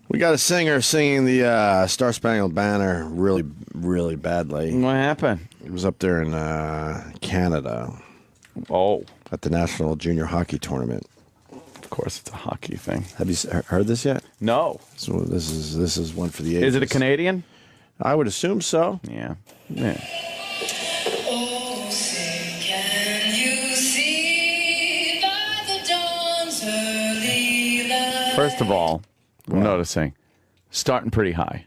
We got a singer singing the Star Spangled Banner really, really badly. What happened? It was up there in Canada. Oh. At the National Junior Hockey Tournament. Of course, it's a hockey thing. Have you heard this yet? No. So this is one for the ages. Is it a Canadian? I would assume so. Yeah. Oh, say, can you see by the dawn's early light? First of all, I'm noticing, starting pretty high.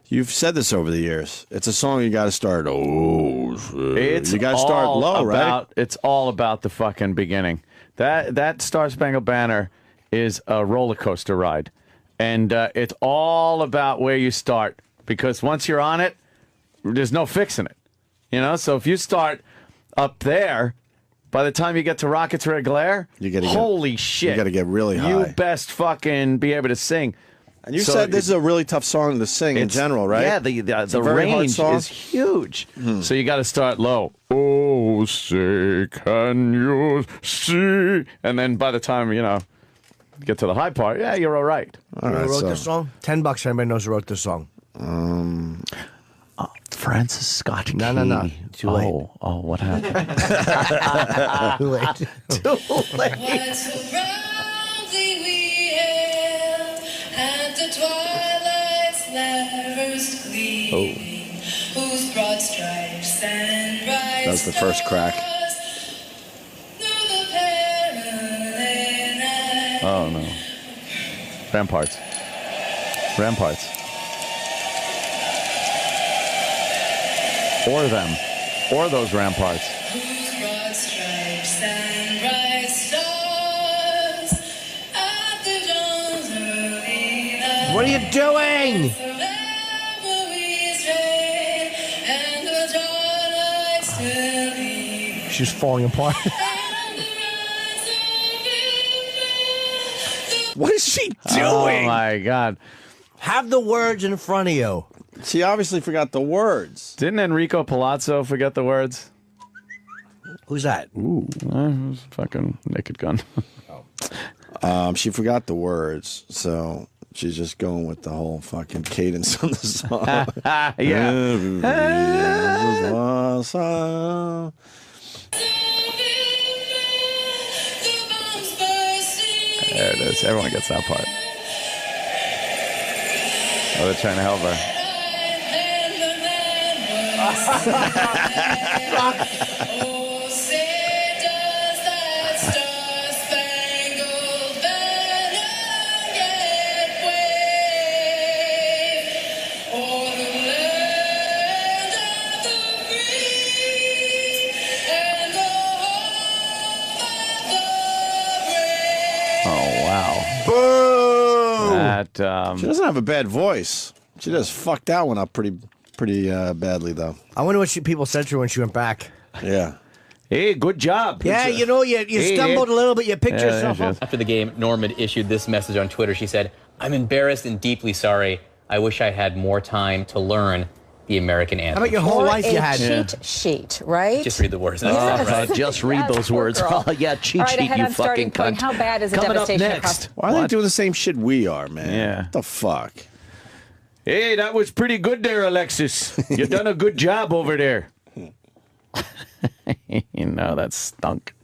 You've said this over the years. It's a song you got to start. You got to start all low, right? It's all about the fucking beginning. That Star Spangled Banner is a roller coaster ride, and it's all about where you start. Because once you're on it, there's no fixing it. You know, so if you start up there, by the time you get to Rockets Red Glare, holy shit. You got to get really high. You best fucking be able to sing. And you said this is a really tough song to sing in general, right? Yeah, the range is huge. So you got to start low. Oh, say, can you see? And then by the time, get to the high part, yeah, you're all right. Who wrote this song? $10 for anybody knows who wrote this song. Francis Scott Key. No. Too late. Oh, what happened? Too late. Too late. Once around thee we hailed, at the twilight's first gleaming, whose broad stripes and bright That was the first crack. Oh, no. Ramparts. Or them. Or those ramparts. Whose broad stripes and bright stars at the dawn's early light. What are you doing? Forever we strayed, and the twilight still leaves. She's falling apart. What is she doing? Oh, my God. Have the words in front of you. She obviously forgot the words. Didn't Enrico Palazzo forget the words? Who's that? Ooh, it was fucking Naked Gun. She forgot the words, so she's just going with the whole fucking cadence on the song. Yeah. There it is. Everyone gets that part. Oh, they're trying to help her. Oh, say does that star-spangled banner yet wave o'er the land of the free and the home of the brave? Oh, wow. Boom! She doesn't have a bad voice. She just fucked that one up pretty badly, though. I wonder what people said to her when she went back. Yeah. Hey, good job. Yeah, you stumbled a little bit. You picked yourself up. After the game, Norm had issued this message on Twitter. She said, "I'm embarrassed and deeply sorry. I wish I had more time to learn the American anthem." How about your whole life you had? cheat sheet, right? Just read the words. Just read those words. Girl. Oh, yeah, cheat All right, sheet, ahead you on starting fucking point. cunt. How bad is the Coming up devastation next. across? Why are they doing the same shit we are, man? Yeah. What the fuck? Hey, that was pretty good there, Alexis. You done a good job over there. That stunk.